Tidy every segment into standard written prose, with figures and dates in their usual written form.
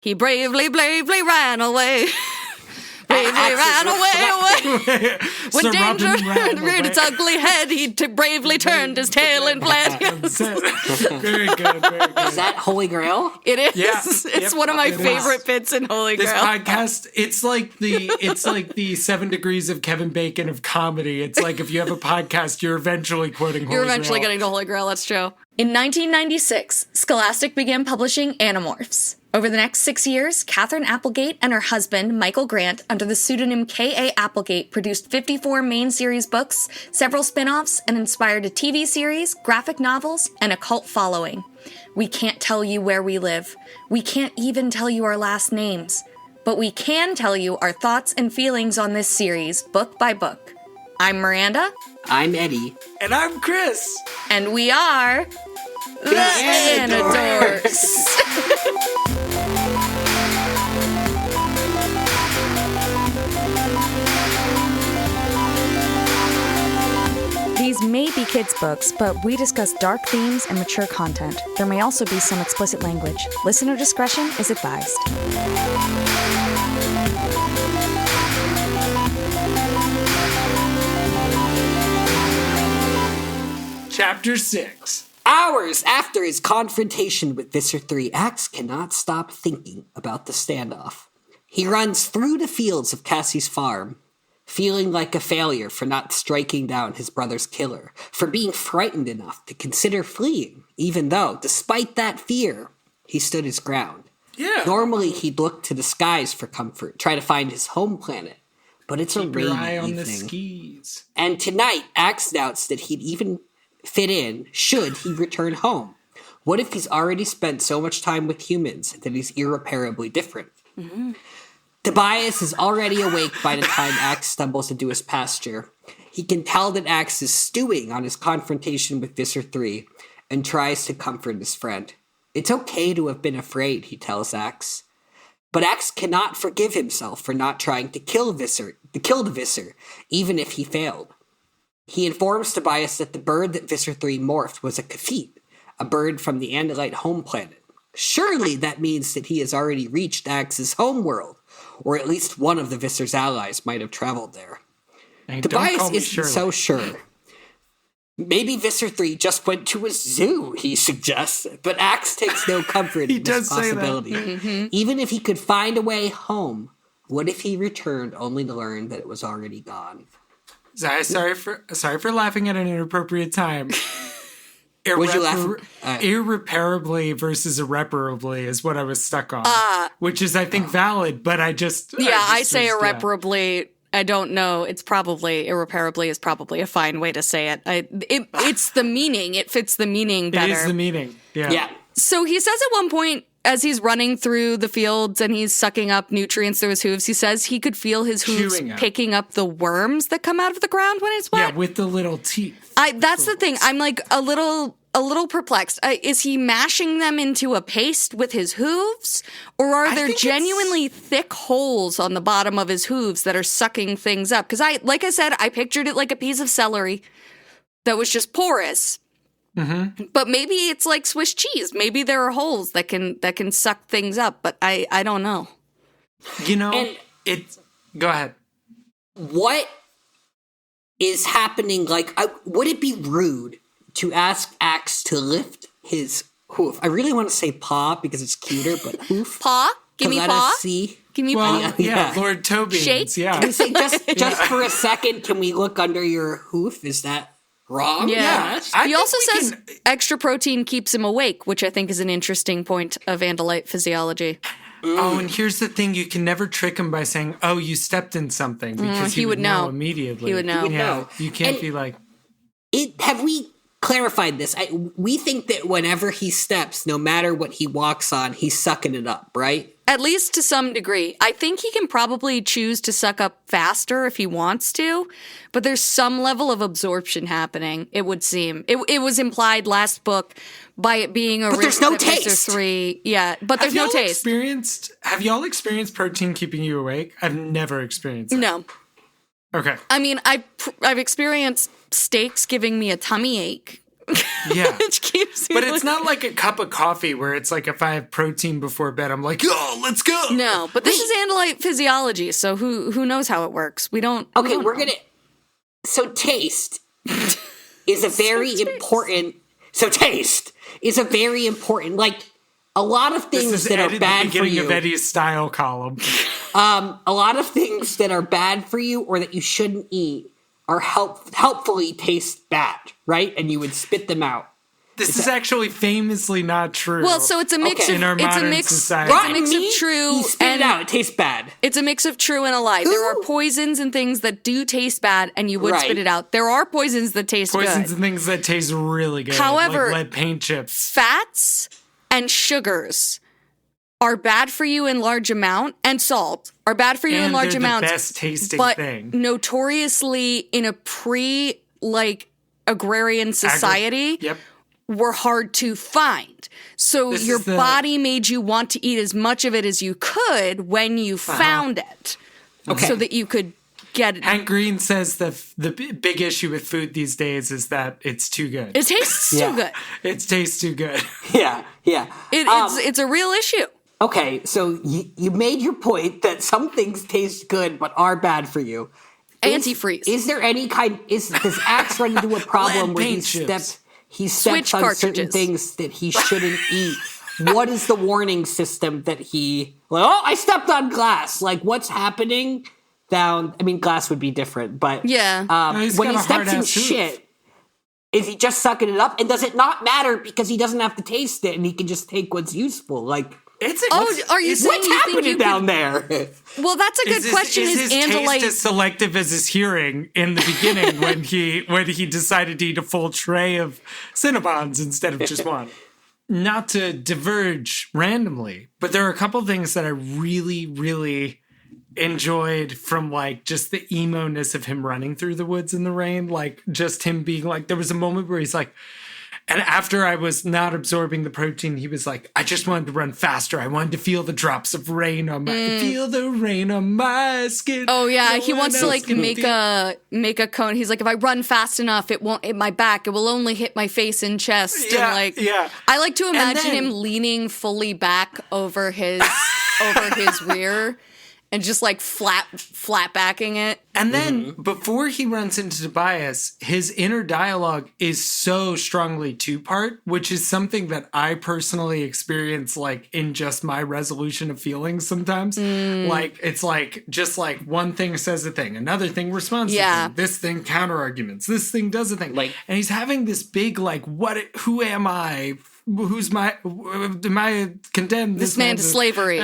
He bravely ran away. Bravely ran away. When Sir danger Robin reared its ugly head, he bravely turned his tail and fled. Yes. Very good, very good. Is that Holy Grail? It is. Yeah. It's one of my favorite bits in Holy This Grail. podcast, it's like the 7 degrees of Kevin Bacon of comedy. It's like if you have a podcast, you're eventually quoting Holy You're eventually Grail. getting to Holy Grail, that's true. In 1996, Scholastic began publishing Animorphs. Over the next 6 years, Catherine Applegate and her husband, Michael Grant, under the pseudonym K.A. Applegate, produced 54 main series books, several spin-offs, and inspired a TV series, graphic novels, and a cult following. We can't tell you where we live. We can't even tell you our last names. But we can tell you our thoughts and feelings on this series, book by book. I'm Miranda. I'm Eddie. And I'm Chris. And we are the Anidorks. These may be kids' books, but we discuss dark themes and mature content. There may also be some explicit language. Listener discretion is advised. Chapter 6. Hours after his confrontation with Visser 3, Axe cannot stop thinking about the standoff. He runs through the fields of Cassie's farm, feeling like a failure for not striking down his brother's killer, for being frightened enough to consider fleeing, even though, despite that fear, he stood his ground. Yeah. Normally, he'd look to the skies for comfort, try to find his home planet, but it's Keep a your rainy eye on evening. the skis. And tonight, Axe doubts that he'd even fit in should he return home. What if he's already spent so much time with humans that he's irreparably different? Mm-hmm. Tobias is already awake by the time Axe stumbles into his pasture. He can tell that Axe is stewing on his confrontation with Visser 3 and tries to comfort his friend. It's okay to have been afraid, he tells Axe. But Axe cannot forgive himself for not trying to kill the Visser, even if he failed. He informs Tobias that the bird that Visser 3 morphed was a kafit, a bird from the Andalite home planet. Surely that means that he has already reached Axe's home world, or at least one of the Visser's allies might have traveled there. Hey, Tobias isn't so sure. Maybe Visser 3 just went to a zoo, he suggests, but Axe takes no comfort in this possibility. Mm-hmm. Even if he could find a way home, what if he returned only to learn that it was already gone? Sorry for laughing at an inappropriate time. Was you laughing? Irreparably versus irreparably is what I was stuck on, which is, I think, valid, but I say irreparably. I don't know. It's probably irreparably is probably a fine way to say it. It's the meaning. It fits the meaning better. It is the meaning. Yeah. So he says at one point, as he's running through the fields and he's sucking up nutrients through his hooves, he says he could feel his hooves picking up the worms that come out of the ground when it's wet. Yeah, with the little teeth. That's the thing. I'm like a little perplexed. Is he mashing them into a paste with his hooves? Or are there genuinely thick holes on the bottom of his hooves that are sucking things up? Because like I said, I pictured it like a piece of celery that was just porous. Mm-hmm. But maybe it's like Swiss cheese. Maybe there are holes that can suck things up, but I don't know. You know, go ahead. What is happening? Like, would it be rude to ask Axe to lift his hoof? I really want to say paw because it's cuter, but hoof. Paw? Give me let paw. us see. Give me paw. Yeah, Lord Toby. Shake? Yeah. Can we say just for a second, can we look under your hoof? Is that wrong? Yeah. I He think also we says extra protein keeps him awake, which I think is an interesting point of Andalite physiology. Oh, and here's the thing. You can never trick him by saying, oh, you stepped in something, because he would know immediately. He would know. Yeah, you can't be like... Have we clarified this? We think that whenever he steps, no matter what he walks on, he's sucking it up, right? At least to some degree. I think he can probably choose to suck up faster if he wants to, but there's some level of absorption happening, it would seem. It was implied last book by it being a But there's no taste. 3. Yeah, but there's no taste. Have y'all experienced protein keeping you awake? I've never experienced it. No. Okay. I mean, I've experienced steaks giving me a tummy ache Yeah. Which keeps me But it's not like a cup of coffee where it's like if I have protein before bed, I'm like, oh, let's go. No, but this is Andalite physiology, so who knows how it works? We don't. Okay, we don't we're know. gonna. So taste is a very important. So taste is a very important. Like a lot of This things is that are the bad for beginning you. of Eddie's style column. A lot of things that are bad for you or that you shouldn't eat are helpfully taste bad, right? And you would spit them out. This is actually famously not true. Well, so it's a mix Okay. of in our it's a modern mix. society. It's a mix Rotten of true You spit and it out. It tastes bad. it's a mix of true and a lie. There are Ooh. poisons and things that do taste bad, and you would Right. spit it out. There are poisons that taste Poisons good. and things that taste really good. However- like lead paint chips. Fats and sugars are bad for you in large amount, and salt are bad for you in And large they're amounts. the best tasting but thing. notoriously in a agrarian society. Yep. Were hard to find. So This your is the- body made you want to eat as much of it as you could when you found it. Okay. So that you could get it. Hank Green says the big issue with food these days is that it's too good. It tastes Yeah. too good. It tastes too good. Yeah. It's a real issue. Okay, so you made your point that some things taste good but are bad for you. Antifreeze. Is there any kind? Does Axe run into a problem Lead where paint chips. he Switch steps on certain cartridges. things that he shouldn't eat? What is the warning system that he? Like, oh, I stepped on glass. Like, what's happening down? I mean, glass would be different, but Yeah. He's when got he a steps in hard-ass tooth. shit, is he just sucking it up? And does it not matter because he doesn't have to taste it and he can just take what's useful? Like, It's are you saying what's you think happening you down there? Well, that's a good question. Is Is his taste Andalite as selective as his hearing in the beginning when he decided to eat a full tray of Cinnabons instead of just one? Not to diverge randomly, but there are a couple things that I really, really enjoyed from like just the emo-ness of him running through the woods in the rain. Like just him being like, there was a moment where he's like, and after I was not absorbing the protein, he was like, I just wanted to run faster. I wanted to feel the drops of rain on my, feel the rain on my skin. Oh yeah, No he one wants to else like can make feel- a cone. He's like, if I run fast enough, it won't hit my back. It will only hit my face and chest. Yeah, and like, yeah. I like to imagine then- him leaning fully back over his rear, and just like flat backing it. And then before he runs into Tobias, his inner dialogue is so strongly two-part, which is something that I personally experience like in just my resolution of feelings sometimes. Like it's like just like one thing says a thing, another thing responds to Yeah. the thing, this thing counter arguments, this thing does a thing. Like- and he's having this big like who am I? Who's my? Am I condemned? This man to slavery.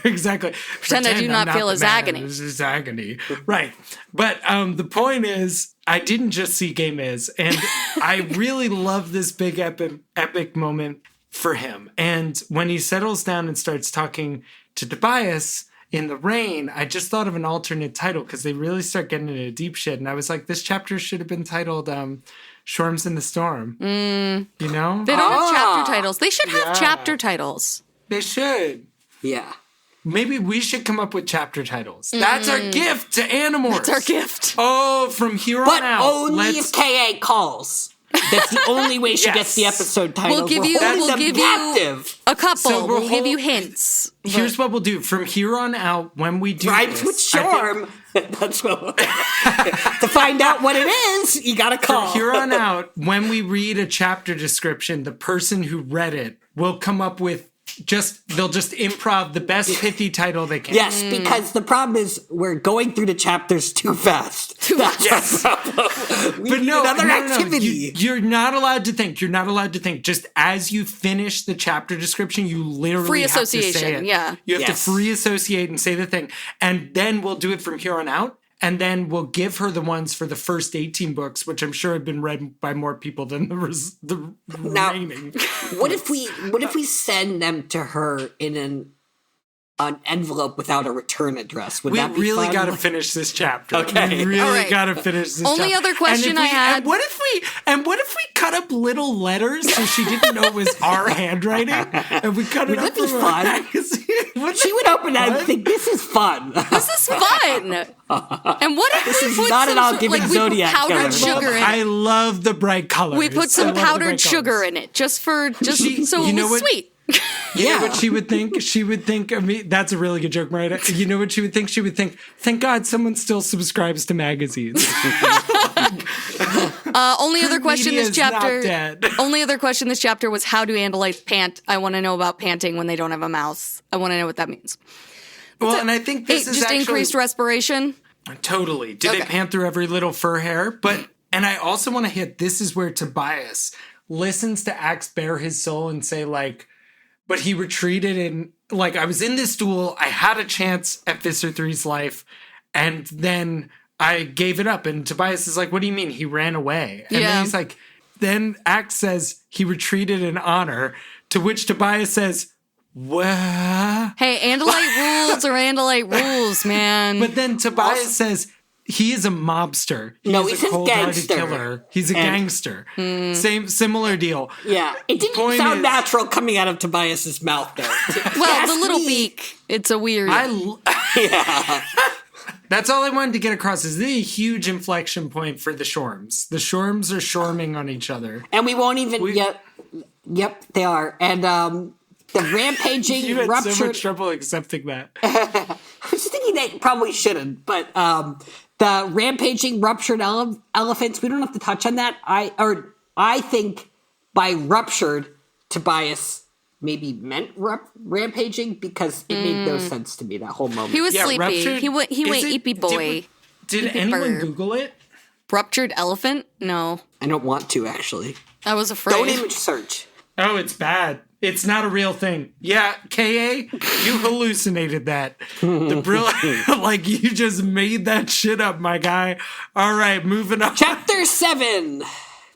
Exactly. Pretend I do I'm not feel the his man. agony. This is agony. Right. But the point is, I didn't just see Gay Miz, and I really love this big epic moment for him. And when he settles down and starts talking to Tobias in the rain, I just thought of an alternate title because they really start getting into deep shit. And I was like, this chapter should have been titled Shorms in the Storm. You know? They don't have chapter titles. They should have Yeah. chapter titles. They should. Yeah. Maybe we should come up with chapter titles. That's our gift to Animorphs. That's our gift. Oh, from here on But out. only let's- if KA calls. That's the only way she gets the Yes. episode title. We'll give We're you- holding we'll them give you- captive. A couple. So we'll give you hints. Here's what we'll do. From here on out, when we do Rhymes this, with I think- charm. That's what. To find out what it is, you gotta call. From here on out, when we read a chapter description, the person who read it will come up with they'll just improv the best pithy title they can. Yes, because the problem is we're going through the chapters too fast. That's our problem. We But need no, another no. activity. You're not allowed to think. You're not allowed to think. Just as you finish the chapter description, you literally Free have to association, say it. yeah. You have Yes. to free associate and say the thing. And then we'll do it from here on out. And then we'll give her the ones for the first 18 books, which I'm sure have been read by more people than the Now, remaining. What if we send them to her in an an envelope without a return address. Would that be really fun? got to finish this chapter. Okay. We really All right. got to finish this Only chapter. other question I had- And what if we cut up little letters so she didn't know it was our handwriting? And we cut it up that be from fun? a magazine? She would open that and think, this is fun. This is fun. And what if This we is put not some at all sort- giving like we Zodiac put powdered killer. sugar in it? I love the bright colors. We put I some love the powdered bright sugar colors. in it just so You it know was what- sweet. You know what she would think? She would think of me. That's a really good joke, Mariah. You know what she would think? She would think, thank God someone still subscribes to magazines. Only other question Media this is not chapter. dead. Only other question this chapter was how do Andalites pant? I want to know about panting when they don't have a mouse. I want to know what that means. Well, and I think this is Just actually... increased respiration. Totally. Do they Okay. pant through every little fur hair? And I also want to hit, this is where Tobias listens to Axe bare his soul and say, like, but he retreated and, like, I was in this duel, I had a chance at Visser 3's life, and then I gave it up. And Tobias is like, what do you mean? He ran away. And Yeah. then he's like, then Axe says he retreated in honor, to which Tobias says, what? Hey, Andalite rules are Andalite rules, man. But then Tobias says he is a mobster. No, He's he's a a cold-hearted gangster. killer. He's a And- gangster. Similar deal. Yeah, it didn't Point sound is- natural coming out of Tobias's mouth there. well, the little beak. It's a weird. Yeah. That's all I wanted to get across. Is this a huge inflection point for the Shorms? The Shorms are shorming on each other. And we won't even. Yep, they are. And the rampaging You had ruptured. so much trouble accepting that. I was thinking they probably shouldn't, but the rampaging ruptured elephants. We don't have to touch on that. I think by ruptured, Tobias maybe meant rampaging because it made no sense to me that whole moment. he was Yeah, sleepy. ruptured- He went is it- eepy boy. Did Eepy anyone bird. Google it? Ruptured elephant? No. I don't want to actually. I was afraid. Don't image search. Oh, it's bad. It's not a real thing. Yeah, K.A., you hallucinated that. The brilliant, like, you just made that shit up, my guy. All right, moving on. Chapter 7.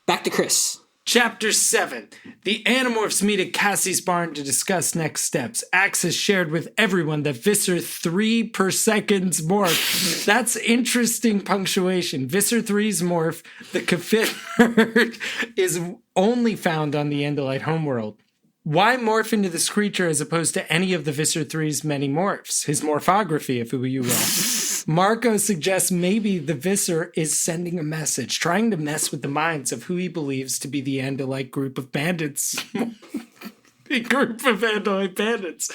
Back to Chris. Chapter 7. The Animorphs meet at Cassie's barn to discuss next steps. Axe has shared with everyone that Visser 3 per second's morph. That's interesting punctuation. Visser 3's morph, the Kafid is only found on the Andalite homeworld. Why morph into this creature as opposed to any of the Visser 3's many morphs? His morphography, if you will. Marco suggests maybe the Visser is sending a message, trying to mess with the minds of who he believes to be the Andalite group of bandits. A group of Andalite bandits.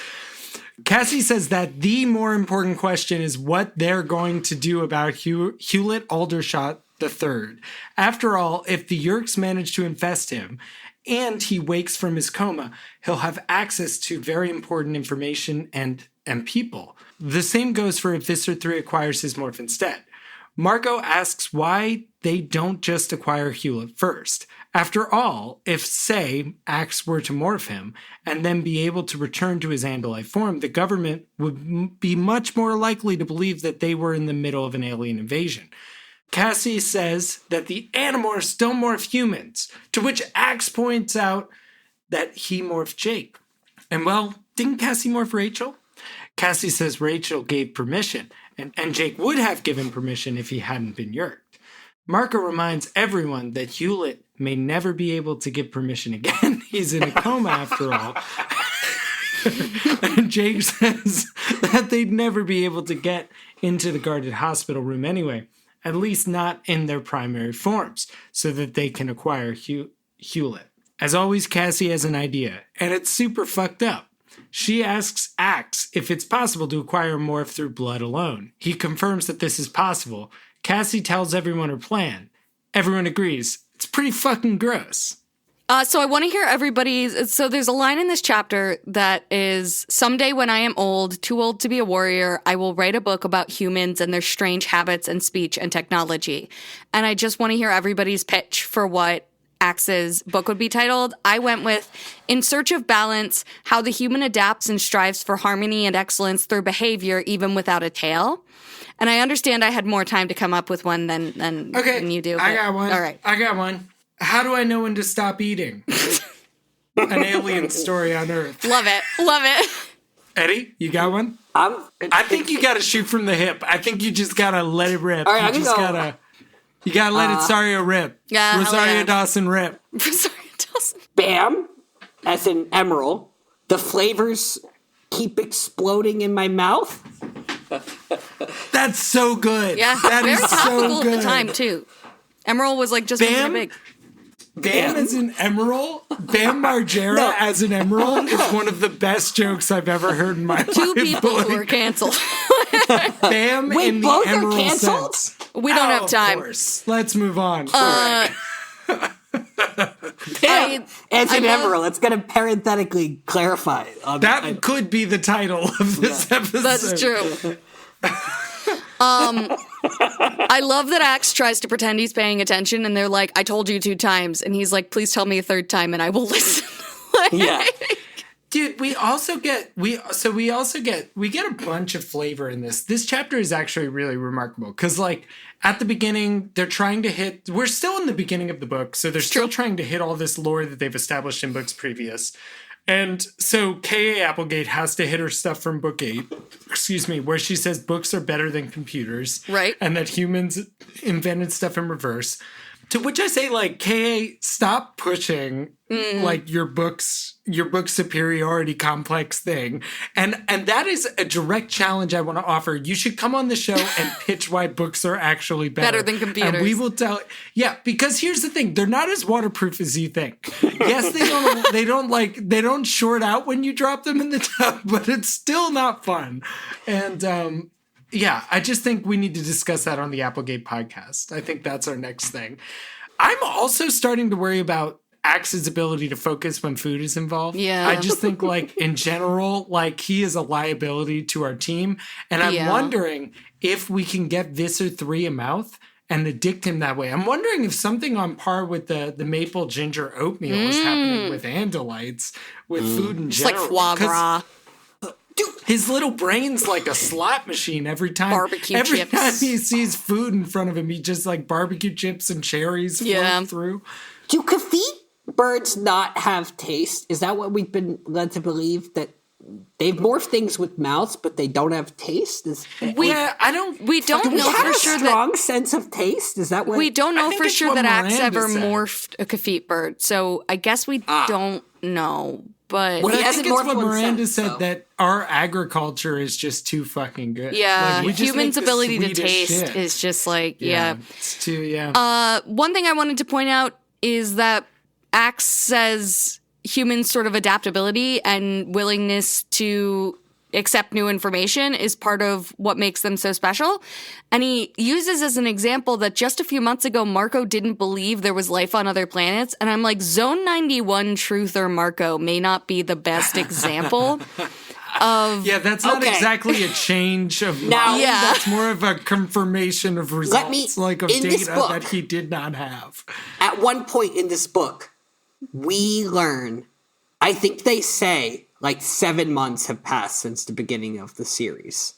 Cassie says that the more important question is what they're going to do about Hewlett Aldershot III. After all, if the Yeerks manage to infest him, and he wakes from his coma, he'll have access to very important information and people. The same goes for if Visser 3 acquires his morph instead. Marco asks why they don't just acquire Hewlett first. After all, if, say, Axe were to morph him and then be able to return to his Andalite form, the government would be much more likely to believe that they were in the middle of an alien invasion. Cassie says that the Animorphs don't morph humans, to which Axe points out that he morphed Jake. And well, didn't Cassie morph Rachel? Cassie says Rachel gave permission, and Jake would have given permission if he hadn't been yerked. Marco reminds everyone that Hewlett may never be able to give permission again. He's in a coma after all. And Jake says that they'd never be able to get into the guarded hospital room anyway. At least not in their primary forms, so that they can acquire Hewlett. As always, Cassie has an idea, and it's super fucked up. She asks Axe if it's possible to acquire a morph through blood alone. He confirms that this is possible. Cassie tells everyone her plan. Everyone agrees. It's pretty fucking gross. So I want to hear everybody's. So there's a line in this chapter that is, someday when I am old, too old to be a warrior, I will write a book about humans and their strange habits and speech and technology. And I just want to hear everybody's pitch for what Axe's book would be titled. I went with In Search of Balance, How the Human Adapts and Strives for Harmony and Excellence Through Behavior Even Without a Tail. And I understand I had more time to come up with one than you do. I got one. All right. I got one. How do I know when to stop eating? An alien story on Earth. Love it. Love it. Eddie, you got one? I think you got to shoot from the hip. I think you just got to let it rip. All right, You got to let it Rosario rip. Yeah, Rosario Dawson rip. Rosario Dawson. Bam, as in emerald. The flavors keep exploding in my mouth. That's so good. Yeah, that very is topical so good. at the time too. Emerald was like just Bam. big. Bam as an emerald, Bam Margera as an emerald is one of the best jokes I've ever heard in my life. Two people who are canceled. Bam Wait, in the both are emerald canceled? sense. We don't have time. Of course. Let's move on. Bam, as an love- emerald. It's going to parenthetically clarify. That could be the title of this episode. That's true. I love that Axe tries to pretend he's paying attention, and they're like, "I told you 2 times," and he's like, "Please tell me a 3rd time, and I will listen." Yeah. Dude, we get a bunch of flavor in this. This chapter is actually really remarkable because, like, at the beginning, they're trying to hit. We're still in the beginning of the book, so they're still trying to hit all this lore that they've established in books previous. And so K.A. Applegate has to hit her stuff from book 8, where she says books are better than computers. Right. And that humans invented stuff in reverse. To which I say, like, K.A., stop pushing, like, your book superiority complex thing. And that is a direct challenge I want to offer. You should come on the show and pitch why books are actually better than computers. And we will tell. Yeah, because here's the thing. They're not as waterproof as you think. Yes, they don't short out when you drop them in the tub, but it's still not fun. And, yeah, I just think we need to discuss that on the Applegate podcast. I think that's our next thing. I'm also starting to worry about Axe's ability to focus when food is involved. Yeah. I just think, like, in general, like, he is a liability to our team. And I'm wondering if we can get Visser 3 a mouth and addict him that way. I'm wondering if something on par with the maple ginger oatmeal is happening with Andalites, with food in It's like general. foie gras. Dude, his little brain's like a slot machine every time. Barbecue chips. Time he sees food in front of him, he just like barbecue chips and cherries float through. Do Kafit birds not have taste? Is that what we've been led to believe? That they've morphed things with mouths, but they don't have taste? We don't know for sure that strong sense of taste? Is that what we don't know think for it's sure what that Axe Miranda ever said. morphed a Kafit bird. So I guess we don't know. But Well, But he I hasn't think it's morphed what one Miranda since, said, so. that our agriculture is just too fucking good. yeah, Like, we just humans' make the ability to sweetest taste shit. is just like It's too, One thing I wanted to point out is that Axe says humans' sort of adaptability and willingness to accept new information is part of what makes them so special. And he uses as an example that just a few months ago, Marco didn't believe there was life on other planets. And I'm like, Zone 91 Truther Marco may not be the best example of... Yeah, that's not exactly a change of Now- mind. Yeah. That's more of a confirmation of results, me- like of in this data book- that he did not have. At one point in this book, we learn, I think they say, like 7 months have passed since the beginning of the series.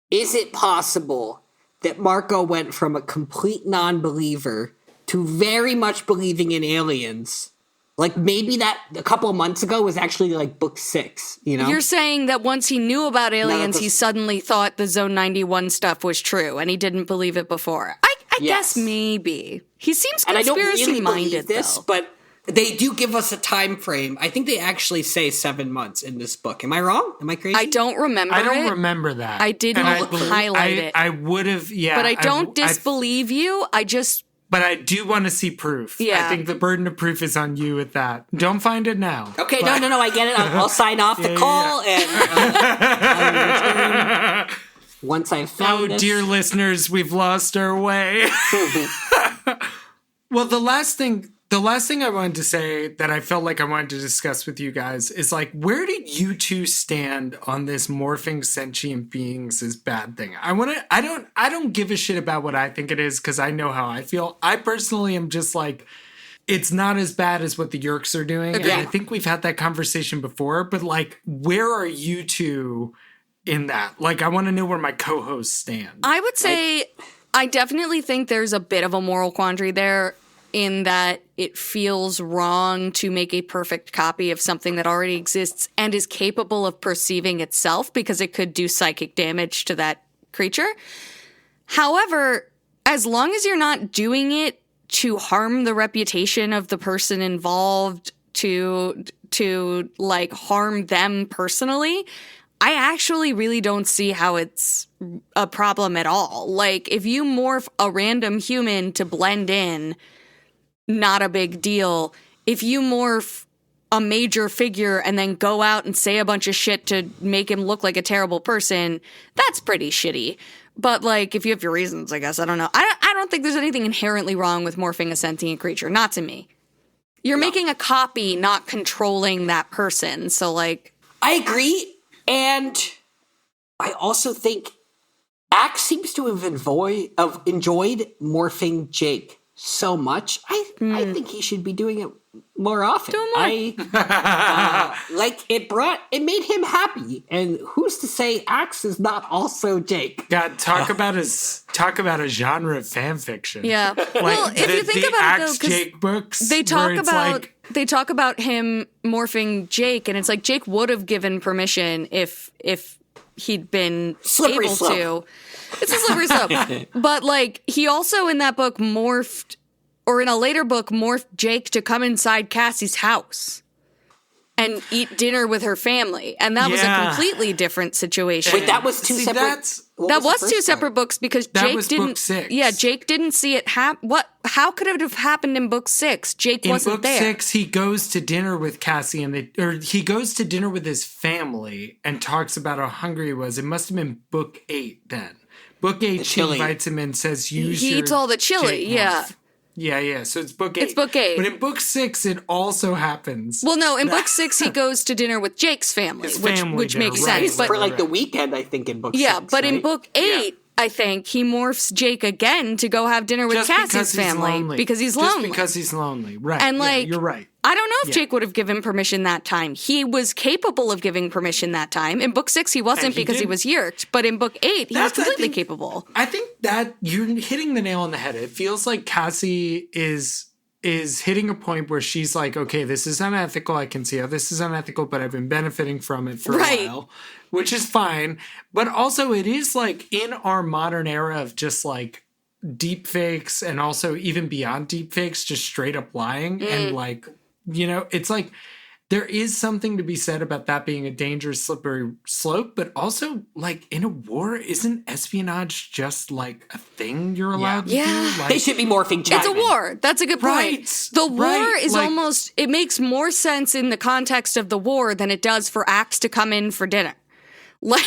Is it possible that Marco went from a complete non-believer to very much believing in aliens? Like, maybe that a couple of months ago was actually like book 6, you know? You're saying that once he knew about aliens, he suddenly thought the Zone 91 stuff was true, and he didn't believe it before. I Yes. guess maybe. He seems And I don't really conspiracy-minded, believe this, though. but they do give us a time frame. I think they actually say 7 months in this book. Am I wrong? Am I crazy? I don't remember I don't it, remember that. I didn't highlight it. I would have, yeah. but I don't disbelieve you. I just... But I do want to see proof. Yeah. I think the burden of proof is on you with that. Don't find it now. Okay, But- no, I get it. I'll sign off the call and I'll return once I've found Oh, this. dear listeners, we've lost our way. Well, the last thing I wanted to say that I felt like I wanted to discuss with you guys is, like, where did you two stand on this morphing sentient beings is bad thing? I don't give a shit about what I think it is because I know how I feel. I personally am just like, it's not as bad as what the Yerks are doing. And I think we've had that conversation before, but, like, where are you two in that? Like, I want to know where my co-hosts stand. I would say I definitely think there's a bit of a moral quandary there. in that it feels wrong to make a perfect copy of something that already exists and is capable of perceiving itself because it could do psychic damage to that creature. However, as long as you're not doing it to harm the reputation of the person involved, to like harm them personally, I actually really don't see how it's a problem at all. Like, if you morph a random human to blend in, not a big deal. If you morph a major figure and then go out and say a bunch of shit to make him look like a terrible person, that's pretty shitty. But, like, if you have your reasons, I guess, I don't know. I don't think there's anything inherently wrong with morphing a sentient creature. Not to me. You're making a copy, not controlling that person. So, like... I agree. And I also think Axe seems to have enjoyed morphing Jake so much. I think he should be doing it more often. Like, it made him happy. And who's to say Axe is not also Jake? God, talk about a genre of fan fiction. Yeah. Like, well, if you think about Axe it, though, 'cause Jake books, they talk about him morphing Jake, and it's like Jake would have given permission if he'd been Slippery able slope. to. It's a slippery slope. But, like, he also in that book morphed, or in a later book, morphed Jake to come inside Cassie's house and eat dinner with her family. And that was a completely different situation. Wait, that was two separate... That was two separate books because Jake didn't... book 6. Yeah, Jake didn't see it happen. How could it have happened in book 6? Jake wasn't there. In book 6, he goes to dinner with Cassie or he goes to dinner with his family and talks about how hungry he was. It must have been book 8 then. Book 8, she invites him and says, he eats all the chili, Jake yeah. morph. Yeah. So it's book 8. It's book 8. But in book 6, it also happens. Well, no, in book 6, he goes to dinner with Jake's family, which makes sense. But for like the weekend, I think, in book 6. Yeah, but in book 8, I think he morphs Jake again to go have dinner with Cassie's family because he's lonely. Just because he's lonely, right? And like, you're right. I don't know if Jake would have given permission that time. He was capable of giving permission that time. In book 6, he wasn't because he was yerked. But in book 8, he was completely capable. I think that you're hitting the nail on the head. It feels like Cassie is hitting a point where she's like, okay, this is unethical. I can see how this is unethical, but I've been benefiting from it for a while, which is fine. But also it is like in our modern era of just like deep fakes and also even beyond deep fakes, just straight up lying. And like, you know, it's like there is something to be said about that being a dangerous, slippery slope, but also like in a war, isn't espionage just like a thing you're allowed to do? Like, they should be morphing Chapman. It's a war. That's a good point. Right, the war is like, almost, it makes more sense in the context of the war than it does for Axe to come in for dinner. Like,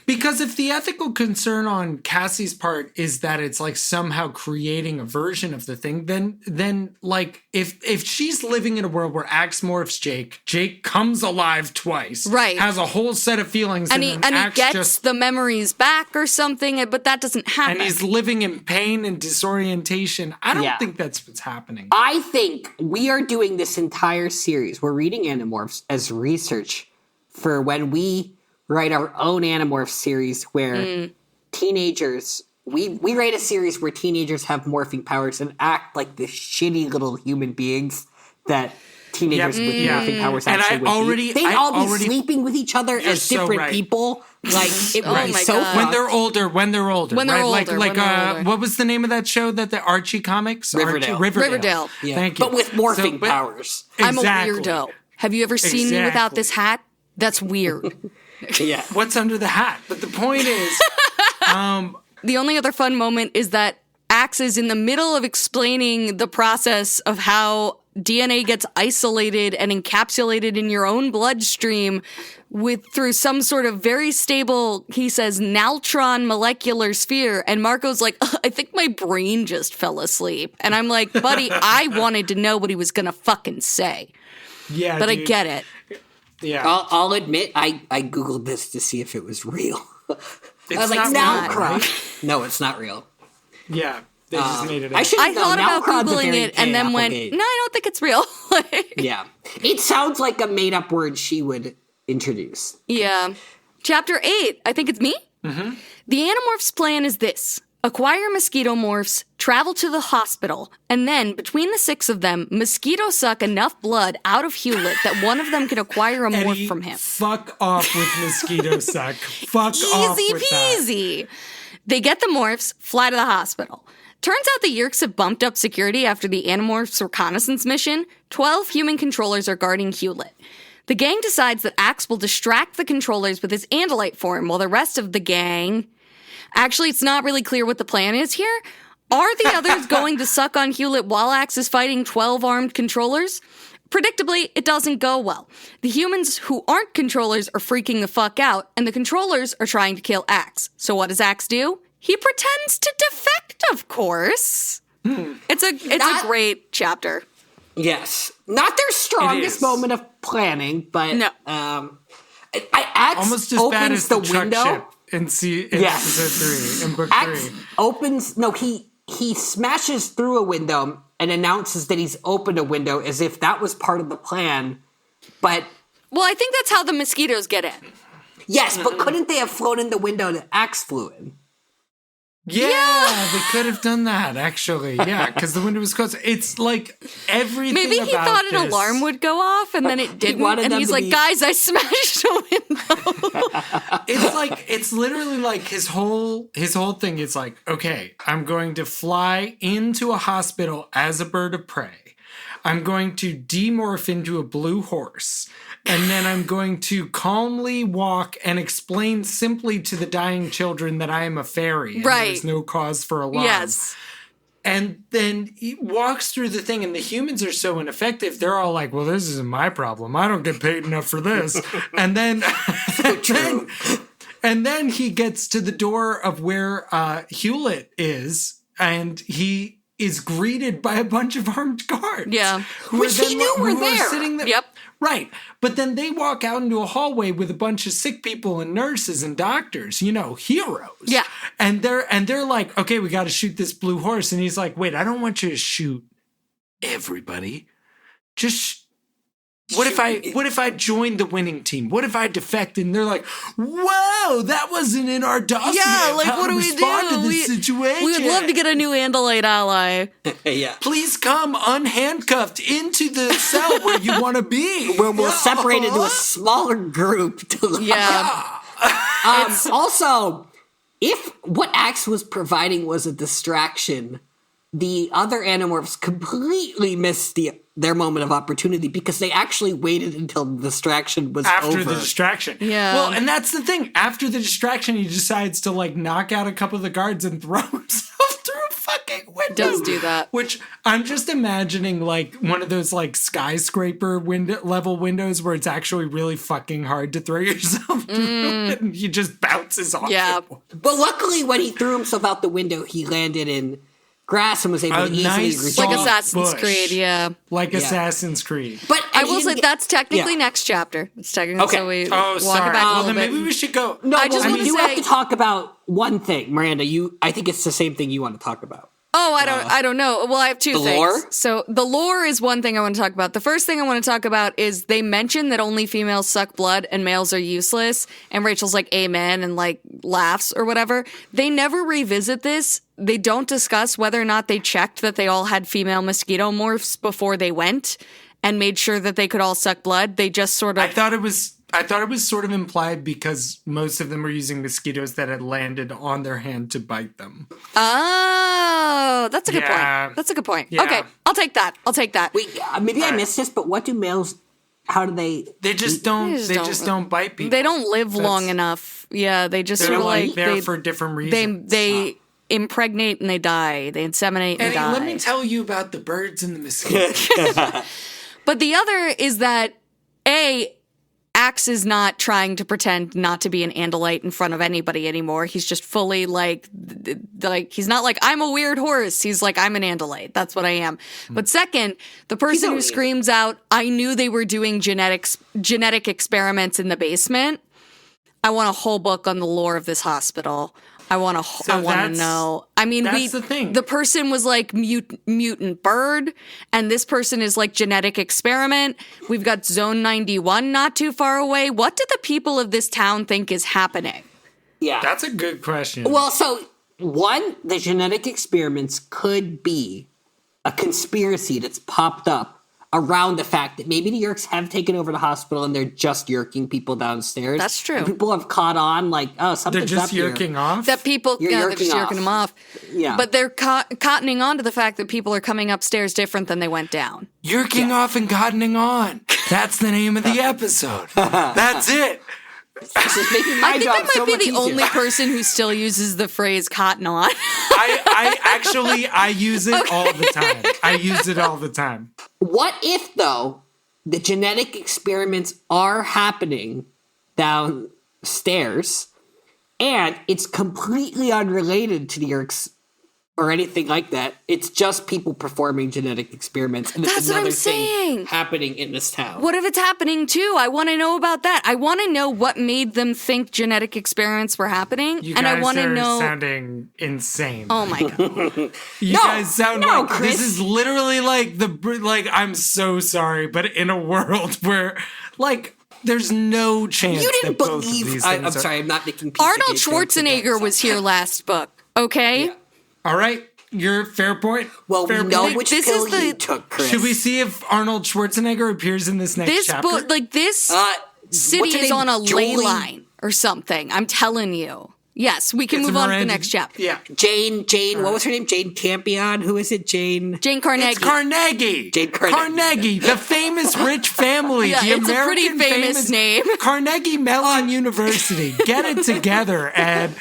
because if the ethical concern on Cassie's part is that it's like somehow creating a version of the thing, then like if she's living in a world where Axe morphs Jake comes alive twice, has a whole set of feelings, and he gets the memories back or something, but that doesn't happen. And he's living in pain and disorientation. I don't think that's what's happening. I think we are doing this entire series. We're reading Animorphs as research for when we write our own Animorphs series where teenagers, we write a series where teenagers have morphing powers and act like the shitty little human beings that teenagers with morphing powers actually would be. They'd all be sleeping with each other as different people. Like, it would be so fun. When they're older. What was the name of that show that the Archie comics? Riverdale. Yeah. Thank you. But with morphing powers. I'm a weirdo. Have you ever seen me without this hat? That's weird. Yeah. What's under the hat? But the point is, the only other fun moment is that Axe is in the middle of explaining the process of how DNA gets isolated and encapsulated in your own bloodstream through some sort of very stable, he says, Naltron molecular sphere. And Marco's like, I think my brain just fell asleep. And I'm like, buddy, I wanted to know what he was going to fucking say. Yeah, but dude. I get it. Yeah, I'll admit I Googled this to see if it was real. I was like, Nalcron. No, it's not real. Yeah, they just made it up. I thought about Googling it and then went, no, I don't think it's real. Yeah. It sounds like a made-up word she would introduce. Yeah. Chapter 8, I think it's me? Mm-hmm. The Animorphs' plan is this. acquire mosquito morphs, travel to the hospital, and then, between the 6 of them, mosquito suck enough blood out of Hewlett that one of them can acquire a morph Eddie, from him. fuck off with mosquito suck. Fuck off Easy with that. peasy. They get the morphs, fly to the hospital. Turns out the Yeerks have bumped up security after the Animorphs reconnaissance mission. 12 human controllers are guarding Hewlett. The gang decides that Axe will distract the controllers with his Andalite form while the rest of the gang... Actually, it's not really clear what the plan is here. Are the others going to suck on Hewlett while Axe is fighting 12 armed controllers? Predictably, it doesn't go well. The humans who aren't controllers are freaking the fuck out, and the controllers are trying to kill Axe. So what does Axe do? He pretends to defect, of course. It's a great chapter. Yes. Not their strongest moment of planning, but No. Axe Almost as opens bad as the the truck window. ship in Yes. season 3, in book Axe 3. opens. No, he smashes through a window and announces that he's opened a window as if that was part of the plan. But Well, I think that's how the mosquitoes get in. yes, but couldn't they have flown in the window that Axe flew in? Yeah, they could have done that, actually. Yeah, because the window was closed. It's like everything Maybe he about thought an this- alarm would go off, and then it didn't, wanted and them he's to like, be- guys, I smashed a window. It's literally like his whole thing is like, okay, I'm going to fly into a hospital as a bird of prey. I'm going to demorph into a blue horse. And then I'm going to calmly walk and explain simply to the dying children that I am a fairy. And Right. there's no cause for alarm. Yes. And then he walks through the thing, and the humans are so ineffective. They're all like, well, this isn't my problem. I don't get paid enough for this. And then, and then he gets to the door of where Hewlett is, and he is greeted by a bunch of armed guards. Yeah. Which he knew were there. Sitting there. Yep. Right. But then they walk out into a hallway with a bunch of sick people and nurses and doctors, heroes. Yeah. And they're like, okay, we got to shoot this blue horse. And he's like, wait, I don't want you to shoot everybody. Just what if I joined the winning team? What if I defected? And they're like, whoa, that wasn't in our dossier. Yeah, like, How what to do we respond do? to this situation? We would love to get a new Andalite ally. Yeah. Please come unhandcuffed into the cell where you want to be. Where we'll separate into a smaller group. Yeah. Also, if what Axe was providing was a distraction, the other Animorphs completely missed their moment of opportunity because they actually waited until the distraction was After over. the distraction. Yeah. Well, and that's the thing. After the distraction, he decides to knock out a couple of the guards and throw himself through a fucking window. Does do that. Which I'm just imagining one of those skyscraper level windows where it's actually really fucking hard to throw yourself through and he just bounces off. Yeah. it. But luckily, when he threw himself out the window, he landed in grass and was able to easily nice reach. Like soft Assassin's bush. Creed, yeah. Like Assassin's Creed. But I will say that's technically yeah. next chapter. It's technically Okay. so we Oh, walk sorry. it back a Well, little then bit. maybe we should go. No, I just well, wanna we do say- have to talk about one thing, Miranda. I think it's the same thing you want to talk about. Oh, I don't know. Well, I have two the things. lore? So the lore is one thing I want to talk about. The first thing I want to talk about is they mention that only females suck blood and males are useless. And Rachel's like, amen, and laughs or whatever. They never revisit this. They don't discuss whether or not they checked that they all had female mosquito morphs before they went and made sure that they could all suck blood. They just sort of... I thought it was sort of implied because most of them were using mosquitoes that had landed on their hand to bite them. Oh, that's a good Yeah. point. That's a good point. Yeah. Okay, I'll take that. Wait, maybe I missed this, but what do males? How do they? They just don't. just They don't- just don't bite people. They don't live long That's- enough. Yeah, they just They're sort of there they, for different reasons. They impregnate and they die. They inseminate and Eddie, die. let me tell you about the birds and the mosquitoes. But the other is that Axe is not trying to pretend not to be an Andalite in front of anybody anymore. He's just fully he's not like, I'm a weird horse. He's like, I'm an Andalite. That's what I am. But second, the person who screams out, I knew they were doing genetic experiments in the basement. I want a whole book on the lore of this hospital. I want to know. I mean, that's the thing. The person was like mutant bird, and this person is like genetic experiment. We've got Zone 91 not too far away. What do the people of this town think is happening? Yeah, That's a good question. well, so One, the genetic experiments could be a conspiracy that's popped up around the fact that maybe the Yerks have taken over the hospital and they're just yerking people downstairs. That's true. And people have caught on, like, oh, They're something's just up here. yerking off? That people, they're just yerking yerking them off. Yeah. But they're cottoning on to the fact that people are coming upstairs different than they went down. Yerking off and cottoning on. That's the name of the episode. That's it. This is making my I think job I might so be much the easier. only person who still uses the phrase cotton on. I use it all the time. I use it all the time. What if, though, the genetic experiments are happening downstairs and it's completely unrelated to the Yerks or anything like that? It's just people performing genetic experiments, and That's it's what I'm another thing saying. happening in this town. What if it's happening too? I want to know about that. I want to know what made them think genetic experiments were happening, You and guys I want to are know. sounding insane. Oh my god! You guys sound like Chris. this is literally like I'm so sorry, but in a world where like there's no chance You didn't that both of believe. these I'm things are. sorry, I'm not making Arnold Pizzagate jokes again, Schwarzenegger so- was here last book. Okay. Yeah. All right, your fair point. Well, fair we know point. which This pill is the- you took, Chris. Should we see if Arnold Schwarzenegger appears in this next This chapter? book, like this what's city her is name? on a ley Jolie? line or something. I'm telling you. Yes, we can It's move on to the Miranda- next chapter. Yeah, Jane, what was her name? Jane Campion? Who is it? Jane Carnegie. it's Carnegie. Jane Carnegie. The famous rich family. Yeah, the it's a pretty American famous name. Carnegie Mellon University. Get it together, Ed.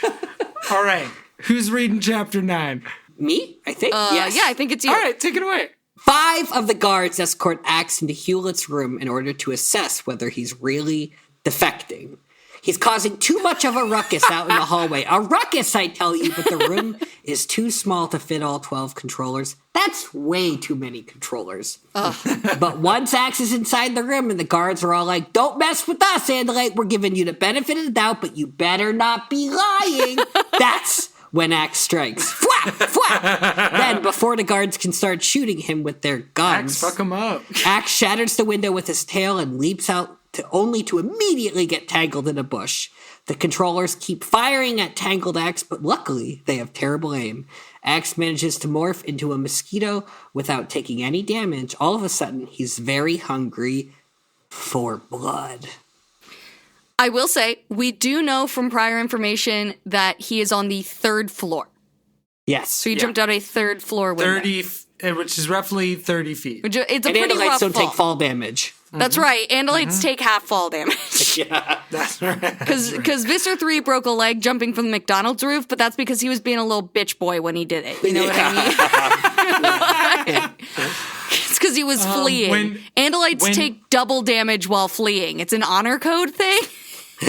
All right, who's reading chapter 9? Me? I think. Yes. Yeah, I think it's you. All right, take it away. 5 of the guards escort Axe into Hewlett's room in order to assess whether he's really defecting. He's causing too much of a ruckus out in the hallway. A ruckus, I tell you, but the room is too small to fit all 12 controllers. That's way too many controllers. But once Axe is inside the room and the guards are all like, don't mess with us, Andalite. We're giving you the benefit of the doubt, but you better not be lying. That's when Axe strikes. Fwap! Fwap! Then, before the guards can start shooting him with their guns, Axe, fuck him up. Axe shatters the window with his tail and leaps out only to immediately get tangled in a bush. The controllers keep firing at Tangled Axe, but luckily they have terrible aim. Axe manages to morph into a mosquito without taking any damage. All of a sudden, he's very hungry for blood. I will say, we do know from prior information that he is on the 3rd floor. Yes. So he jumped out a 3rd floor window. 30, which is roughly 30 feet. It's a And pretty Andalites rough don't fall. take fall damage. That's right. Andalites take half fall damage. Yeah. That's right. Because Visser 3 broke a leg jumping from the McDonald's roof, but that's because he was being a little bitch boy when he did it. You know what I mean? It's because he was fleeing. Andalites take double damage while fleeing. It's an honor code thing.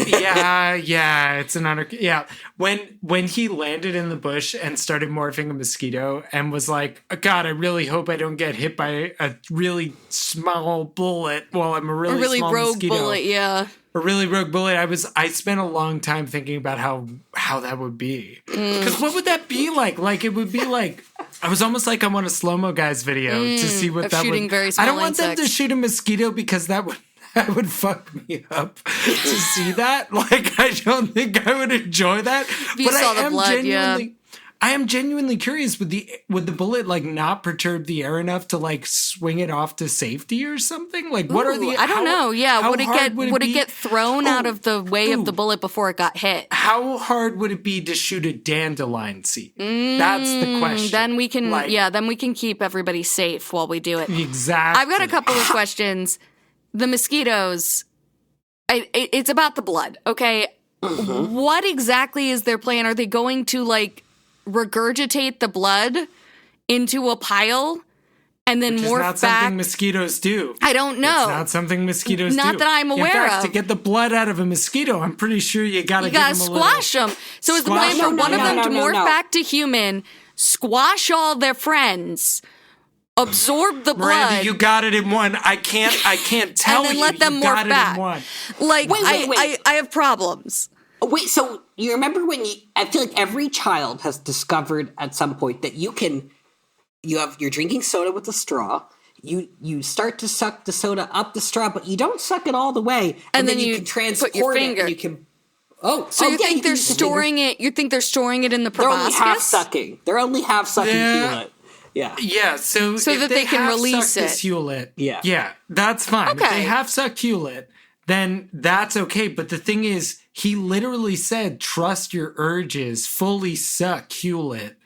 yeah, it's an honor. Yeah, when he landed in the bush and started morphing a mosquito and was like, God, I really hope I don't get hit by a really small bullet while I'm a really small rogue mosquito. bullet, yeah. A really rogue bullet. I spent a long time thinking about how that would be. Because what would that be like? Like, it would be like, I was almost like I'm on a slow-mo guys video to see what of that shooting would. very small I don't want them to insects. shoot a mosquito because that would fuck me up to see that. Like, I don't think I would enjoy that. you But saw I the am blood, genuinely, I am genuinely curious. Would the bullet like not perturb the air enough to like swing it off to safety or something? Like, what are the? I don't know. Yeah, how would it hard get get thrown out of the way of the bullet before it got hit? How hard would it be to shoot a dandelion seed? That's the question. Then we can Like, then we can keep everybody safe while we do it. exactly. I've got a couple of questions. The mosquitoes, it's about the blood, okay? What exactly is their plan? Are they going to, like, regurgitate the blood into a pile and then Which is morph not back? something mosquitoes do. I don't know. It's not something mosquitoes do. Not that I'm aware In fact, of. to get the blood out of a mosquito, I'm pretty sure you gotta You give gotta them squash them. So is the Squash plan for them? one of No, them no, to no, morph no. back to human, squash all their friends, absorb the blood, Miranda, you got it in one. I can't tell and then you. let them you morph got back? it in one. Like, Wait. I have problems. Wait, so you remember when I feel like every child has discovered at some point that you're drinking soda with a straw. You start to suck the soda up the straw, but you don't suck it all the way, And then you you can put transport your it. finger. And you can So you think they're storing it? You think they're storing it in the proboscis? They're only half sucking. They're only half sucking Hewlett. Yeah. Yeah, so that they can release it. This Hewlett, Yeah, that's fine. Okay. If they half suck Hewlett, then that's okay. But the thing is, he literally said, "Trust your urges, fully suck Hewlett."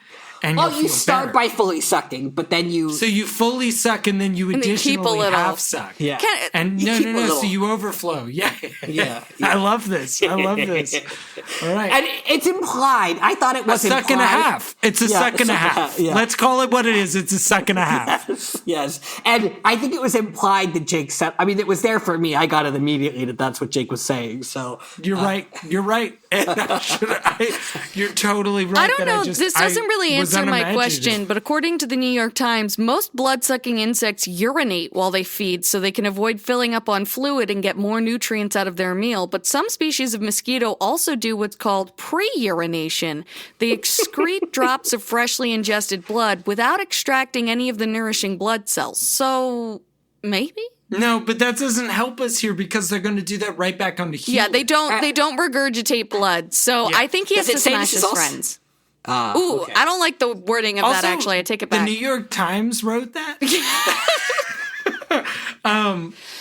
And Well, you'll you feel start better. by fully sucking, but then you... So you fully suck and then you then keep a additionally little. half suck. Yeah. And You no, keep no, a no. little. So you overflow. Yeah. Yeah. I love this. I love this. All right. And it's implied. I thought it A was suck and a half. It's a suck and a half. Yeah. Let's call it what it is. It's a suck and a half. Yes. And I think it was implied that Jake said, I mean, it was there for me. I got it immediately that that's what Jake was saying. So You're right. You're right. And you're totally right. I don't know. This doesn't really was answer my unimaginative. question, but according to the New York Times, most blood-sucking insects urinate while they feed so they can avoid filling up on fluid and get more nutrients out of their meal. But some species of mosquito also do what's called pre-urination. They excrete drops of freshly ingested blood without extracting any of the nourishing blood cells. So, maybe? No, but that doesn't help us here because they're going to do that right back onto Hewlett. Yeah, they don't regurgitate blood. So I think he has Does to it say smash this his is also- friends. Ooh, I don't like the wording of that, actually. I take it back. The New York Times wrote that.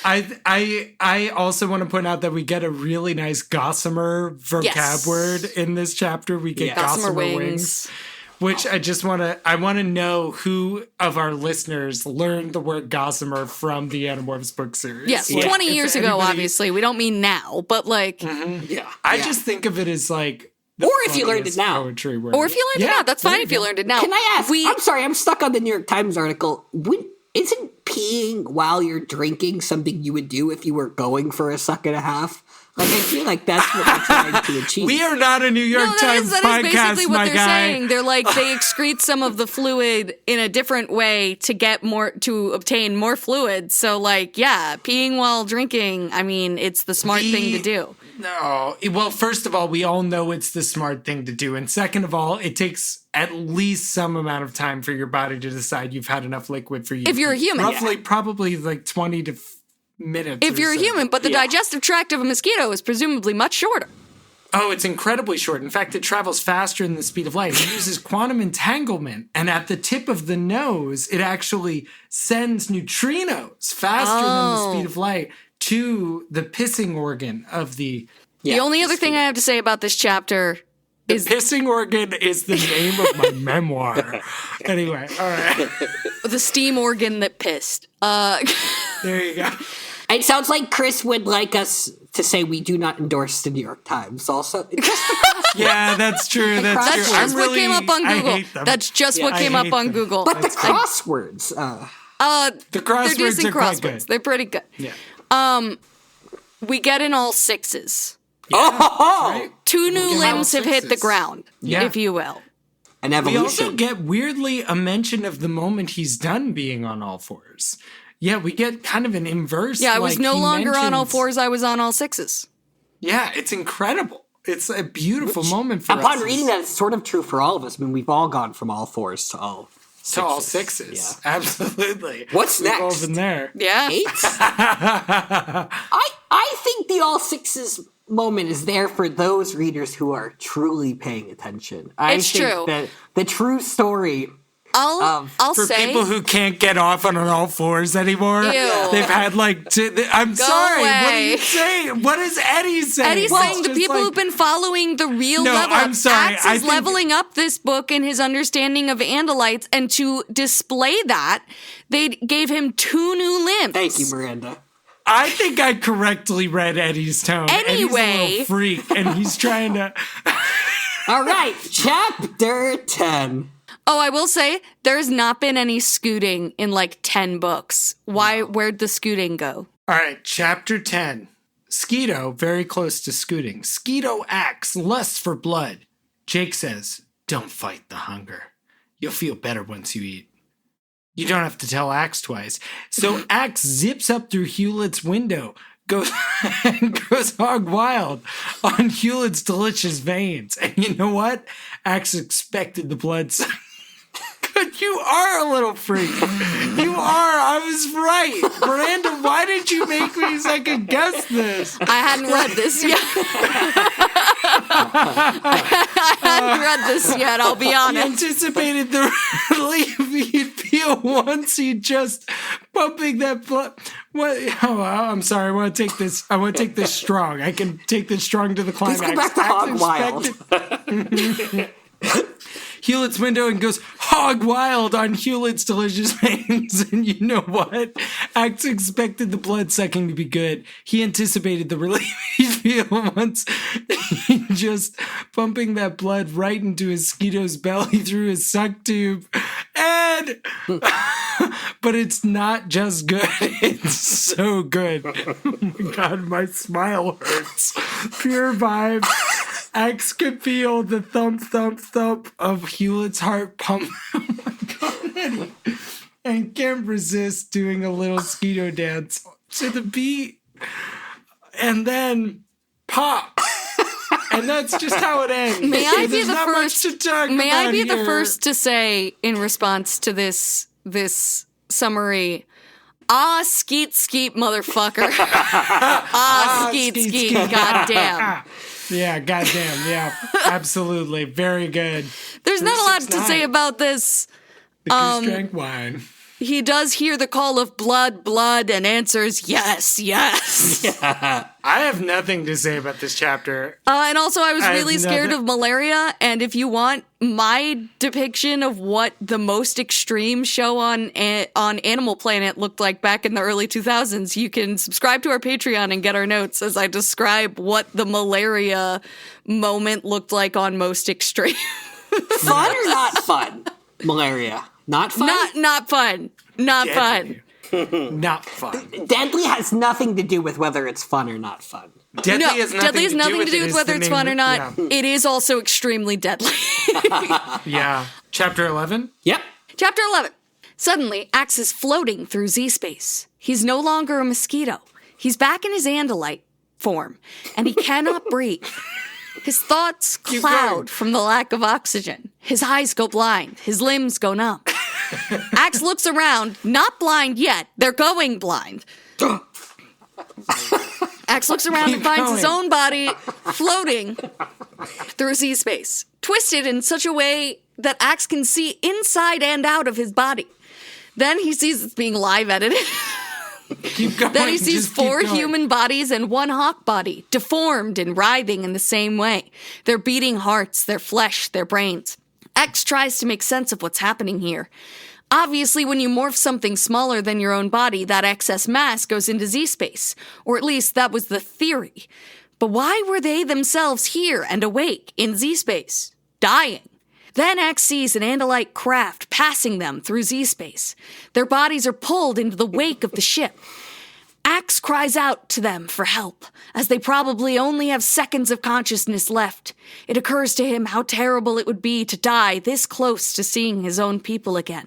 I also want to point out that we get a really nice gossamer vocab word in this chapter. We get gossamer wings. Which I want to know who of our listeners learned the word gossamer from the Animorphs book series. Yes, Like, 20 if years ago, anybody- obviously. We don't mean now, but like... yeah. I just think of it as like... Or if you learned it funniest now. poetry word. Or if you learned it now, that's fine if you learned it now. Can I ask? I'm sorry, I'm stuck on the New York Times article. Isn't peeing while you're drinking something you would do if you were going for a suck and a half? Like, I feel like that's what they're trying to achieve. We are not a New York Times that podcast, is basically what my they're guy. saying. They're like, they excrete some of the fluid in a different way to obtain more fluid. So like, yeah, peeing while drinking, I mean, it's the smart thing to do. No. Well, first of all, we all know it's the smart thing to do. And second of all, it takes at least some amount of time for your body to decide you've had enough liquid for you. If you're a human, Roughly, probably like 20 to minutes. If or you're a so. human, but the digestive tract of a mosquito is presumably much shorter. Oh, it's incredibly short. In fact, it travels faster than the speed of light. It uses quantum entanglement. And at the tip of the nose, it actually sends neutrinos faster than the speed of light to the pissing organ of the... The only other thing I have to say about this chapter is... Pissing organ is the name of my memoir. Anyway, all right. the steam organ that pissed. There you go. It sounds like Chris would like us to say we do not endorse the New York Times. Also, Yeah, that's true. That's That's true. just what came up on I Google. hate them. That's just what I came up hate on them. Google. but the crosswords. The crosswords They're decent are quite crosswords. good. They're pretty good. Yeah. We get in all sixes. Oh, Two new get limbs all have hit the sixes. ground, Yeah. if you will. an We evolution. also get weirdly a mention of the moment he's done being on all fours. Yeah, we get kind of an inverse. Yeah, I was like, no he longer on all mentions- fours. I was on all sixes. Yeah, it's incredible. It's a beautiful moment for Upon us. reading that, it's sort of true for all of us. I mean, we've all gone from all fours to all To all sixes. Yeah. Absolutely. What's We've all next? been there. Yeah. eights. I think the all sixes moment is there for those readers who are truly paying attention. I It's think true. that the true story I'll For say people who can't get off on all fours anymore, Ew. they've had like. I'm sorry. What are away. you saying? What is Eddie saying? Eddie's Well, saying the it's people just who've been following the real No, level I'm up. sorry. Axe I is think- leveling up this book in his understanding of Andalites, and to display that, they gave him 2 new limbs. Thank you, Miranda. I think I correctly read Eddie's tone. Eddie's a Anyway. little freak, and he's trying to. All right, chapter 10. Oh, I will say there's not been any scooting in like 10 books. Where'd the scooting go? All right, chapter 10. Skeeto, very close to scooting. Skeeto acts lust for blood. Jake says, don't fight the hunger. You'll feel better once you eat. You don't have to tell Axe twice. So Axe zips up through Hewlett's window, goes hog wild on Hewlett's delicious veins. And you know what? Axe expected the blood. Good You are a little freak. You are. I was right. Miranda, why did you make me second guess this? I hadn't read this yet. I hadn't read this yet, I'll be He honest. anticipated the relief he'd feel once he just pumping that blood. What? Oh, I'm sorry. I want to take this. I want to take this strong. I can take this strong to the climax. Let's go back to Hog Wild. Hewlett's window and goes hog wild on Hewlett's delicious veins. And you know what? Axe expected the blood sucking to be good. He anticipated the relief he'd feel once he just pumping that blood right into his mosquito's belly through his suck tube. And but it's not just good. It's so good. Oh my God, my smile hurts. Pure vibe. Axe could feel the thump, thump, thump of Hewlett's heart pump. Oh my God. And can't resist doing a little mosquito dance to the beat. And then pop. And that's just how it ends. May I be There's the not first? much to talk May I about be the here. first to say in response to this summary? Ah, skeet, skeet, motherfucker. Ah, skeet, skeet, goddamn. Yeah, goddamn, yeah. Absolutely. Very good. There's not a lot to 369. say about this. The goose drank wine. He does hear the call of blood, blood, and answers yes, yes. I have nothing to say about this chapter. And also, I was I have really scared nothing- of malaria. And if you want my depiction of what the most extreme show on Animal Planet looked like back in the early 2000s, you can subscribe to our Patreon and get our notes as I describe what the malaria moment looked like on Most Extreme. Fun or not fun? Malaria. Not fun? Not fun. Not fun. Not fun. Deadly has nothing to do with whether it's fun or not fun. Deadly has Deadly has nothing to do it, with is whether the it's name- fun or not. Yeah. It is also extremely deadly. Yeah. Chapter 11? Yep. Chapter 11. Suddenly, Axe is floating through Z-space. He's no longer a mosquito. He's back in his Andalite form, and he cannot breathe. His thoughts cloud going. from the lack of oxygen. His eyes go blind. His limbs go numb. Axe looks around, not blind yet. They're going blind. Axe looks around and finds his going. own body floating through Z-space, twisted in such a way that Axe can see inside and out of his body. Then he sees it's being live edited. Keep going. Then he sees Just keep 4 going. human bodies and 1 hawk body, deformed and writhing in the same way. Their beating hearts, their flesh, their brains. X tries to make sense of what's happening here. Obviously, when you morph something smaller than your own body, that excess mass goes into Z-space. Or at least that was the theory. But why were they themselves here and awake in Z-space? Dying. Then X sees an Andalite craft passing them through Z-space. Their bodies are pulled into the wake of the ship. Axe cries out to them for help, as they probably only have seconds of consciousness left. It occurs to him how terrible it would be to die this close to seeing his own people again.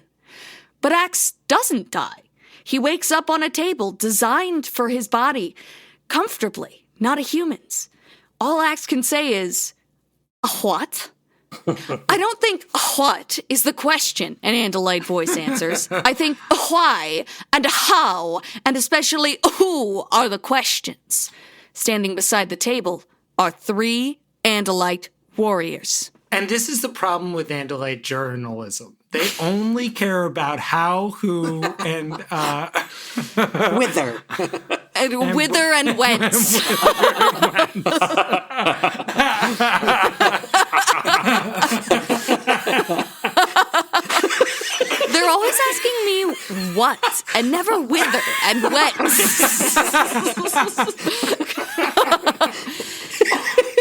But Axe doesn't die. He wakes up on a table designed for his body, comfortably, not a human's. All Axe can say is, "A what?" I don't think what is the question, an Andalite voice answers. I think why and how and especially who are the questions. Standing beside the table are 3 Andalite warriors. And this is the problem with Andalite journalism. They only care about how, who, and Wither. And whither and whence. They're always asking me what and never whither and whence.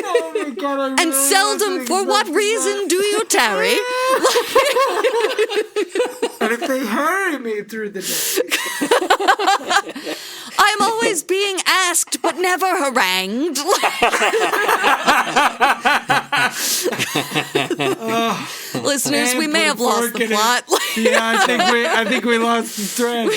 oh my God, I And really seldom wasn't for what expecting reason do you tarry? that. And if they hurry me through the day. I'm always being asked but never harangued. Listeners, we And may put a have lost fork the in it. plot. Yeah, I think we lost the thread.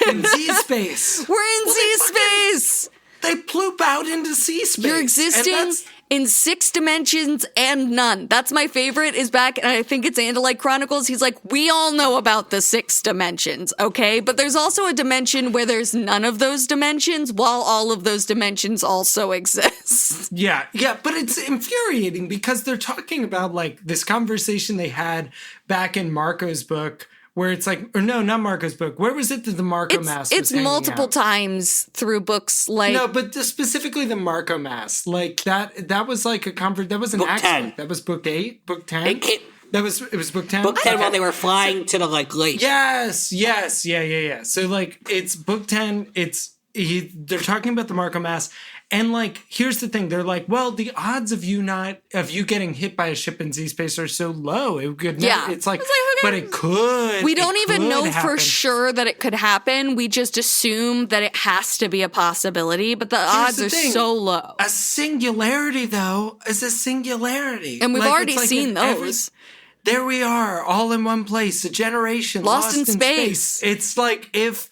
In Z-space. We're in Z-space. They ploop out into C-space. You're existing in 6 dimensions and none. That's my favorite, is back, and I think it's Andalite Chronicles. He's like, we all know about the 6 dimensions, okay? But there's also a dimension where there's none of those dimensions, while all of those dimensions also exist. Yeah, but it's infuriating because they're talking about, like, this conversation they had back in Marco's book, where it's like, or no, not Marco's book. Where was it that the Marco mask was It's hanging multiple out? times through books like... No, but specifically the Marco mask. Like, that was like that was an Book axe 10. book. That was book 8, book 10? It was book 10? Book 10 while they were flying to the, like, lake. Yes, yeah. So, like, it's book 10, they're talking about the Marco mask, and, like, here's the thing, they're like, well, the odds of you getting hit by a ship in Z-space are so low, it could never, it's like, but it could. We don't even know happen. for sure that it could happen. We just assume that it has to be a possibility, but the odds the are thing. so low. A singularity, though, is a singularity. And we've Like, already it's like seen in those. there we are, all in one place, a generation Lost in space. It's like, if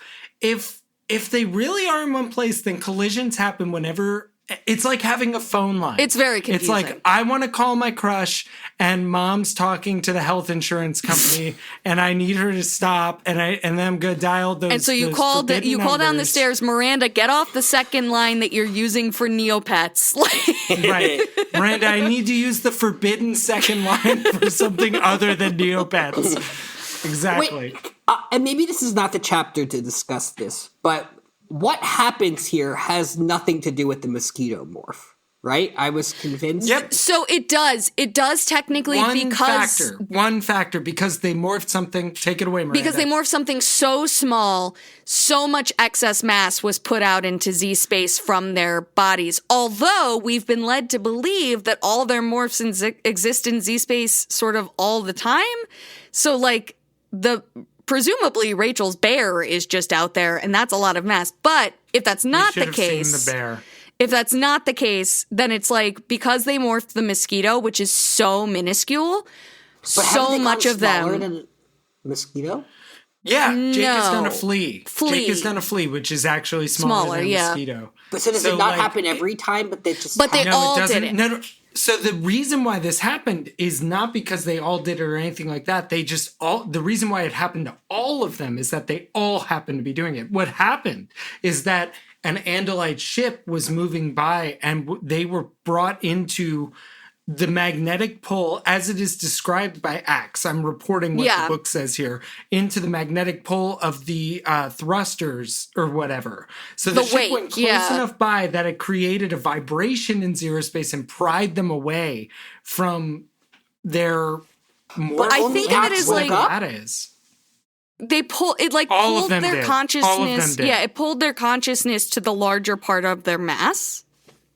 they really are in one place, then collisions happen whenever. It's like having a phone line. It's very confusing. It's like, I want to call my crush, and mom's talking to the health insurance company, and I need her to stop, and then I'm gonna dial those. And so you those call forbidden down the numbers. stairs, Miranda, get off the second line that you're using for Neopets. Right, Miranda, I need to use the forbidden second line for something other than Neopets. Exactly. Wait, and maybe this is not the chapter to discuss this, but what happens here has nothing to do with the mosquito morph, right? I was convinced. Yep. So it does. It does technically One factor, because they morphed something. Take it away, Miranda. Because they morphed something so small, so much excess mass was put out into Z space from their bodies. Although we've been led to believe that all their morphs exist in Z space sort of all the time. So, like, presumably Rachel's bear is just out there, and that's a lot of mass. But if that's not the case, seen the bear. If that's not the case, then it's like, because they morphed the mosquito, which is so minuscule, But so much of smaller them. than mosquito? Yeah, Jake has done a No. flea. Jake has done a flea, which is actually Smaller, than yeah. a mosquito. But so does it not happen every time? But they just. But they happen? all it doesn't. did it. No. So the reason why this happened is not because they all did it or anything like that. The reason why it happened to all of them is that they all happened to be doing it. What happened is that an Andalite ship was moving by, and they were brought into the magnetic pull, as it is described by Axe. I'm reporting what the book says here, into the magnetic pull of the thrusters or whatever. So the ship went close enough by that it created a vibration in zero space and pried them away from their more. I think of it as like that is. They pulled their consciousness. Yeah, it pulled their consciousness to the larger part of their mass.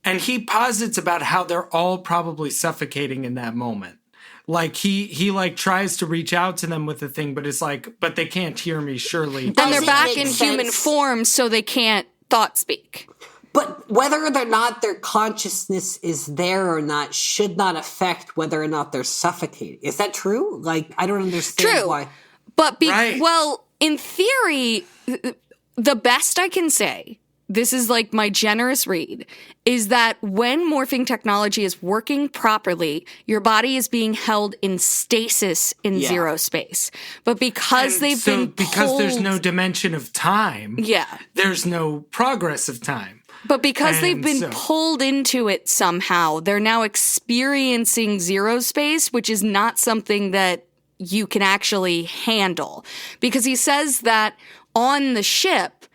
And he posits about how they're all probably suffocating in that moment. Like he like tries to reach out to them with the thing, but it's like, but they can't hear me, surely. And they're back in human form, so they can't thought speak. But whether or not their consciousness is there or not should not affect whether or not they're suffocating. Is that true? Like, I don't understand why. But well, in theory, the best I can say, this is like my generous read, is that when morphing technology is working properly, your body is being held in stasis in zero space. But because because there's no dimension of time, there's no progress of time. But because they've been pulled into it somehow, they're now experiencing zero space, which is not something that you can actually handle. Because he says that on the ship,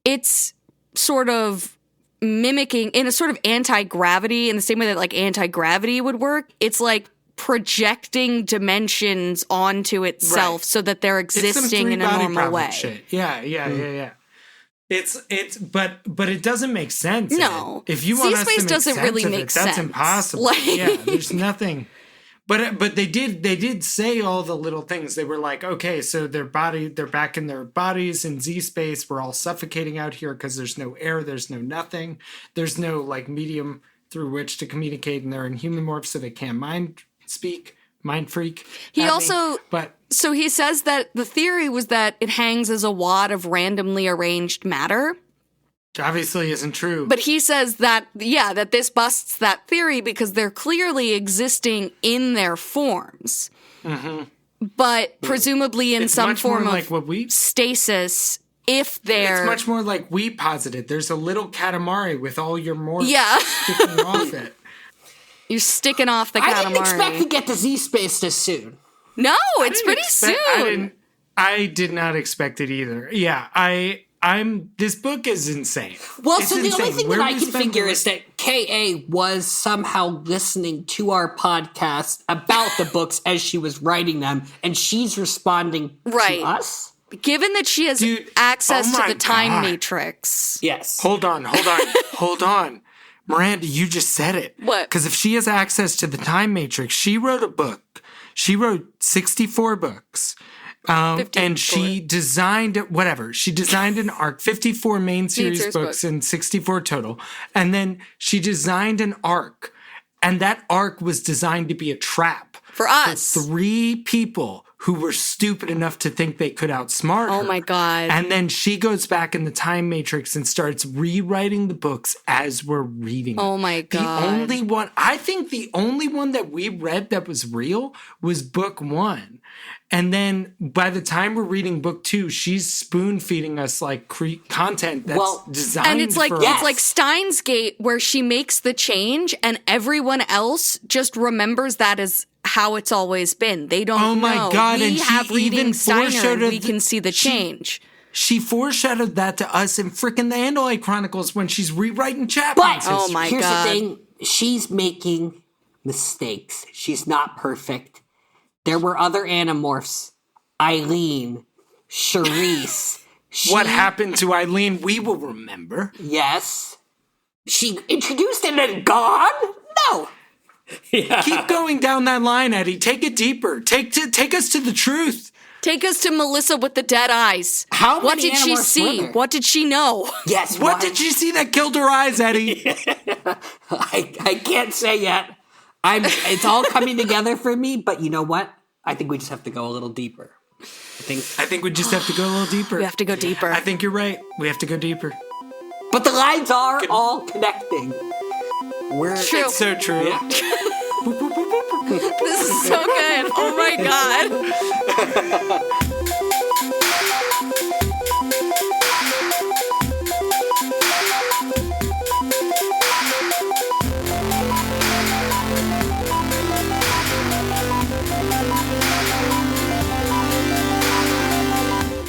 it's sort of mimicking in a sort of anti-gravity, in the same way that like anti-gravity would work. It's like projecting dimensions onto itself so that they're existing in a normal way. Shit. Yeah. But it doesn't make sense. No. If you want us to make doesn't sense really of make it, sense. that's impossible. There's nothing. But they did say all the little things. They were like, okay, so they're back in their bodies in Z space. We're all suffocating out here because there's no air, there's no nothing, there's no like medium through which to communicate, and they're in human morphs, so they can't mind freak. So he says that the theory was that it hangs as a wad of randomly arranged matter. Which obviously isn't true. But he says that, that this busts that theory because they're clearly existing in their forms. Mm-hmm. But presumably in some form of stasis, if they're... It's much more like we posited. There's a little Katamari with all your morphs sticking off it. You're sticking off the Katamari. I didn't expect to get to Z-Space this soon. No, it's pretty soon. I did not expect it either. Yeah, this book is insane. Well, it's so the insane. only thing that I can figure is that K.A. was somehow listening to our podcast about the books as she was writing them, and she's responding to us? Given that she has access to the time matrix. Yes. Hold on. Miranda, you just said it. What? Because if she has access to the time matrix, she wrote a book. She wrote 64 books. And she designed she designed an arc, 54 main series books and 64 total. And then she designed an arc, and that arc was designed to be a trap for us. For 3 people who were stupid enough to think they could outsmart her. Oh my God. And then she goes back in the time matrix and starts rewriting the books as we're reading them. Oh my God. I think the only one that we read that was real was book 1. And then by the time we're reading book 2, she's spoon feeding us like content that's designed and it's like for it's like Steins Gate, where she makes the change and everyone else just remembers that as how it's always been. They don't know. Oh my God. We and have she reading even Steiner and we can see the change. She foreshadowed that to us in frickin' the Andalite Chronicles when she's rewriting chapters. But my here's God. the thing. She's making mistakes. She's not perfect. There were other Animorphs. Eileen, Charisse. What happened to Eileen, we will remember. Yes. She introduced and then gone? No. Yeah. Keep going down that line, Eddie. Take it deeper. Take us to the truth. Take us to Melissa with the dead eyes. What did she see? What did she know? Yes. What did she see that killed her eyes, Eddie? I can't say yet. It's all coming together for me, but you know what? I think we just have to go a little deper. I think we just have to go a little deeper. We have to go deeper. I think you're right. We have to go deeper. But the lines are all connecting. True. It's so true. Yeah. This is so good. Oh my God.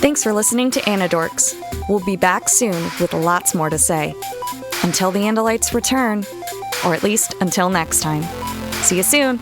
Thanks for listening to Anidorks. We'll be back soon with lots more to say. Until the Andalites return, or at least until next time. See you soon!